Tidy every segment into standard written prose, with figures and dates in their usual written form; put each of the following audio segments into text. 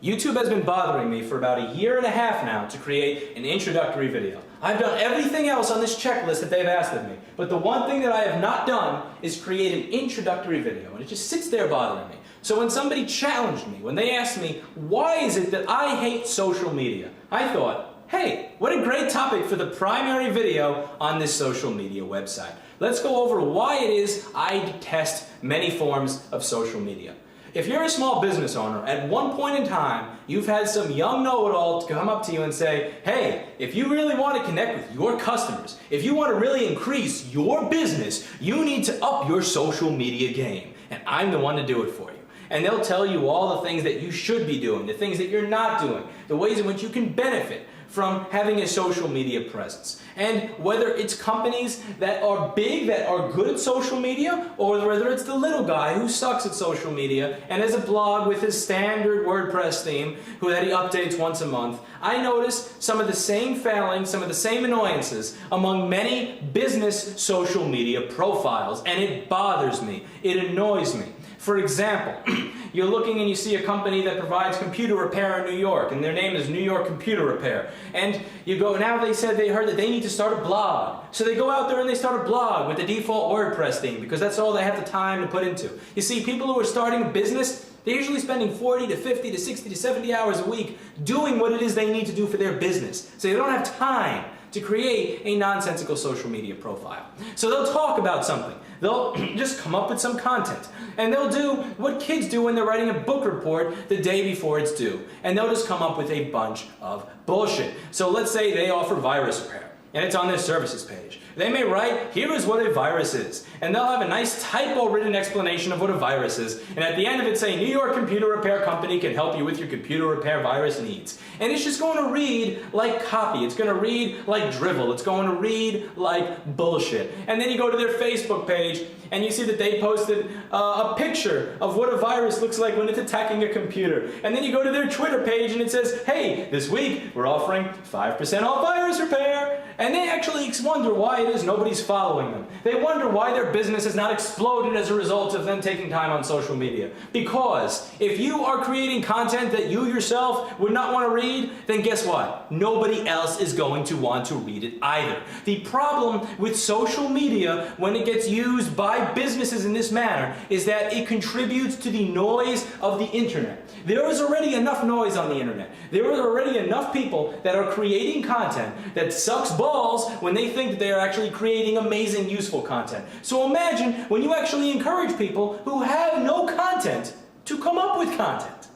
YouTube has been bothering me for about a year and a half now to create an introductory video. I've done everything else on this checklist that they've asked of me, but the one thing that I have not done is create an introductory video, and it just sits there bothering me. So when somebody challenged me, when they asked me, why is it that I hate social media, I thought, hey, what a great topic for the primary video on this social media website. Let's go over why it is I detest many forms of social media. If you're a small business owner, at one point in time, you've had some young know-it-all to come up to you and say, hey, if you really want to connect with your customers, if you want to really increase your business, you need to up your social media game. And I'm the one to do it for you. And they'll tell you all the things that you should be doing, the things that you're not doing, the ways in which you can benefit from having a social media presence. And whether it's companies that are big, that are good at social media, or whether it's the little guy who sucks at social media and has a blog with his standard WordPress theme that he updates once a month, I notice some of the same failings, some of the same annoyances among many business social media profiles, and it bothers me. It annoys me. For example, you're looking and you see a company that provides computer repair in New York, and their name is New York Computer Repair. And you go, now they said they heard that they need to start a blog. So they go out there and they start a blog with the default WordPress theme, because that's all they have the time to put into. You see, people who are starting a business, they're usually spending 40 to 50 to 60 to 70 hours a week doing what it is they need to do for their business. So they don't have time to create a nonsensical social media profile. So they'll talk about something. They'll just come up with some content. And they'll do what kids do when they're writing a book report the day before it's due. And they'll just come up with a bunch of bullshit. So let's say they offer virus repair, and it's on their services page. They may write, here is what a virus is. And they'll have a nice typo-written explanation of what a virus is. And at the end of it say, New York Computer Repair Company can help you with your computer repair virus needs. And it's just going to read like copy. It's going to read like drivel. It's going to read like bullshit. And then you go to their Facebook page, and you see that they posted a picture of what a virus looks like when it's attacking a computer. And then you go to their Twitter page and it says, hey, this week we're offering 5% off virus repair. And they actually wonder why it is nobody's following them. They wonder why their business has not exploded as a result of them taking time on social media. Because if you are creating content that you yourself would not want to read, then guess what? Nobody else is going to want to read it either. The problem with social media when it gets used by businesses in this manner is that it contributes to the noise of the internet. There is already enough noise on the internet. There are already enough people that are creating content that sucks balls when they think that they are actually creating amazing, useful content. So imagine when you actually encourage people who have no content to come up with content.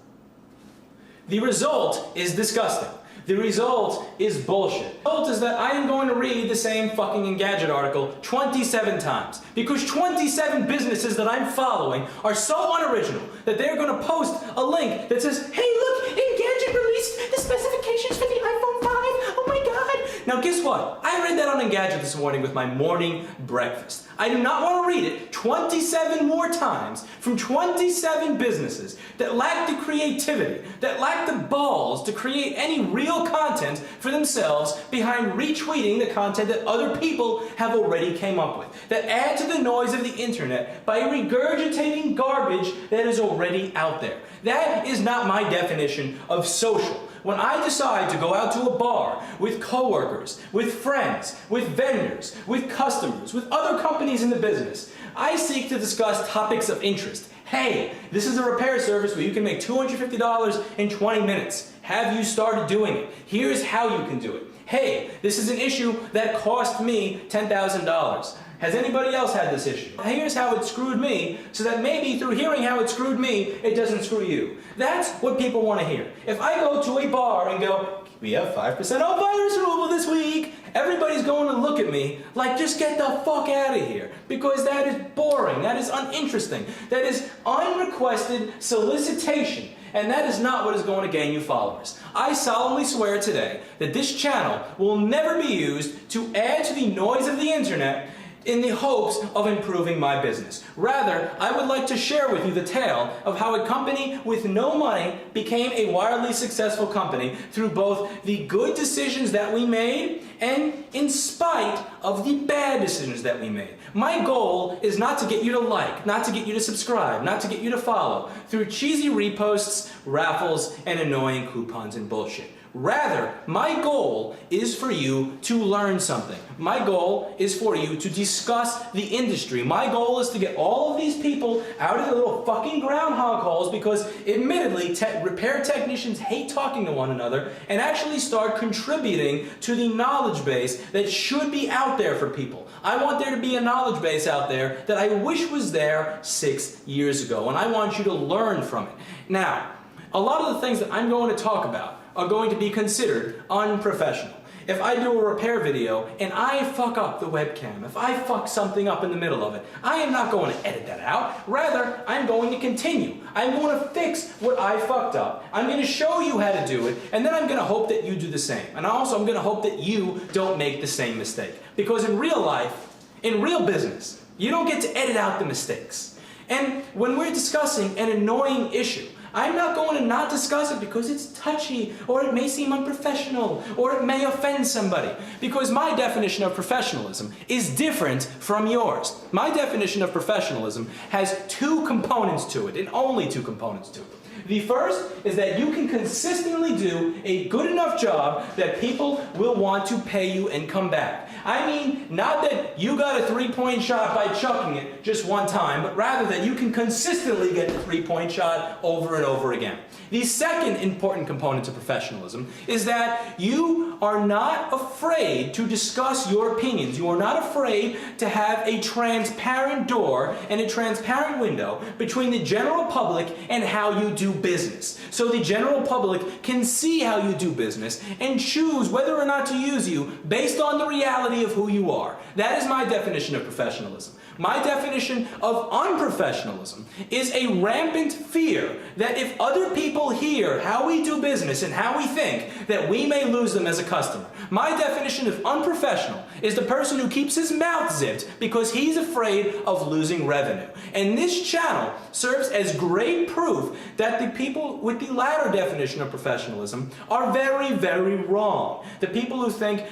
The result is disgusting. The result is bullshit. The result is that I am going to read the same fucking Engadget article 27 times. Because 27 businesses that I'm following are so unoriginal that they're going to post a link that says, hey look, Engadget released the specifications for the iPhone 5. Oh my god. Now guess what? I read that on Engadget this morning with my morning breakfast. I do not want to read it 27 more times from 27 businesses that lack the creativity, that lack the balls to create any real content for themselves behind retweeting the content that other people have already came up with, that add to the noise of the internet by regurgitating garbage that is already out there. That is not my definition of social. When I decide to go out to a bar with coworkers, with friends, with vendors, with customers, with other companies in the business, I seek to discuss topics of interest. Hey, this is a repair service where you can make $250 in 20 minutes. Have you started doing it? Here's how you can do it. Hey, this is an issue that cost me $10,000. Has anybody else had this issue? Here's how it screwed me, so that maybe through hearing how it screwed me, it doesn't screw you. That's what people want to hear. If I go to a bar and go, we have 5% off virus removal this week, everybody's going to look at me like, just get the fuck out of here. Because that is boring, that is uninteresting, that is unrequested solicitation. And that is not what is going to gain you followers. I solemnly swear today that this channel will never be used to add to the noise of the internet in the hopes of improving my business. Rather, I would like to share with you the tale of how a company with no money became a wildly successful company through both the good decisions that we made and in spite of the bad decisions that we made. My goal is not to get you to like, not to get you to subscribe, not to get you to follow through cheesy reposts, raffles, and annoying coupons and bullshit. Rather, my goal is for you to learn something. My goal is for you to discuss the industry. My goal is to get all of these people out of their little fucking groundhog holes because, admittedly, repair technicians hate talking to one another and actually start contributing to the knowledge base that should be out there for people. I want there to be a knowledge base out there that I wish was there 6 years ago, and I want you to learn from it. Now, a lot of the things that I'm going to talk about are going to be considered unprofessional. If I do a repair video and I fuck up the webcam, if I fuck something up in the middle of it, I am not going to edit that out. Rather, I'm going to continue. I'm going to fix what I fucked up. I'm going to show you how to do it, and then I'm going to hope that you do the same. And also, I'm going to hope that you don't make the same mistake. Because in real life, in real business, you don't get to edit out the mistakes. And when we're discussing an annoying issue, I'm not going to not discuss it because it's touchy, or it may seem unprofessional, or it may offend somebody. Because my definition of professionalism is different from yours. My definition of professionalism has 2 components to it, and only 2 components to it. The first is that you can consistently do a good enough job that people will want to pay you and come back. I mean, not that you got a 3-point shot by chucking it just one time, but rather that you can consistently get the 3-point shot over and over again. The second important component to professionalism is that you are not afraid to discuss your opinions. You are not afraid to have a transparent door and a transparent window between the general public and how you do business. So the general public can see how you do business and choose whether or not to use you based on the reality of who you are. That is my definition of professionalism. My definition of unprofessionalism is a rampant fear that if other people hear how we do business and how we think, that we may lose them as a customer. My definition of unprofessional is the person who keeps his mouth zipped because he's afraid of losing revenue. And this channel serves as great proof that the people with the latter definition of professionalism are very, very wrong. The people who think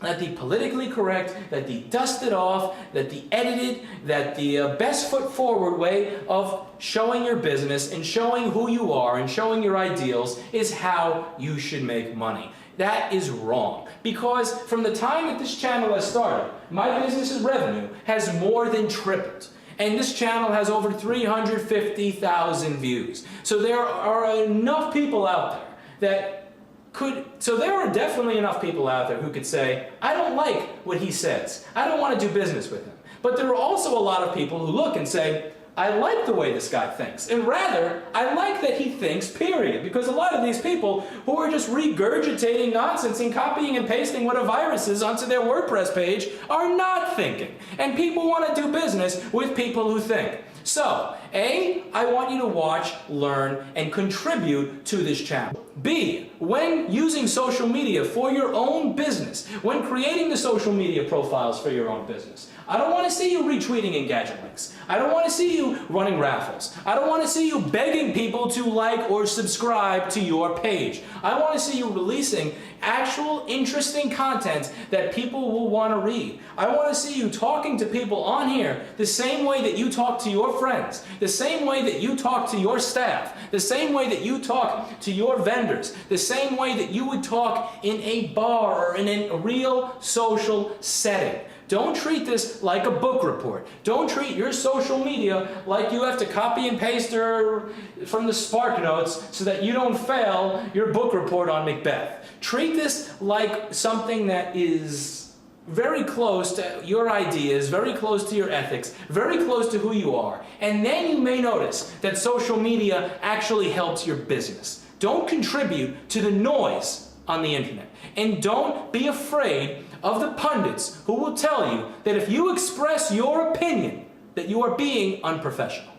that the politically correct, that the dusted off, that the edited, that the best foot forward way of showing your business and showing who you are and showing your ideals is how you should make money. That is wrong. Because from the time that this channel has started, my business's revenue has more than tripled. And this channel has over 350,000 views. So there are enough people out there so there are definitely enough people out there who could say, I don't like what he says. I don't want to do business with him. But there are also a lot of people who look and say, I like the way this guy thinks. And rather, I like that he thinks, period. Because a lot of these people who are just regurgitating nonsense and copying and pasting what a virus is onto their WordPress page are not thinking. And people want to do business with people who think. So, A, I want you to watch, learn, and contribute to this channel. B, when using social media for your own business, when creating the social media profiles for your own business, I don't want to see you retweeting Engadget links. I don't want to see you running raffles. I don't want to see you begging people to like or subscribe to your page. I want to see you releasing actual interesting content that people will want to read. I want to see you talking to people on here the same way that you talk to your friends, the same way that you talk to your staff, the same way that you talk to your vendors, the same way that you would talk in a bar or in a real social setting. Don't treat this like a book report. Don't treat your social media like you have to copy and paste from the Spark Notes so that you don't fail your book report on Macbeth. Treat this like something that is very close to your ideas, very close to your ethics, very close to who you are. And then you may notice that social media actually helps your business. Don't contribute to the noise on the internet. And don't be afraid of the pundits who will tell you that if you express your opinion, that you are being unprofessional.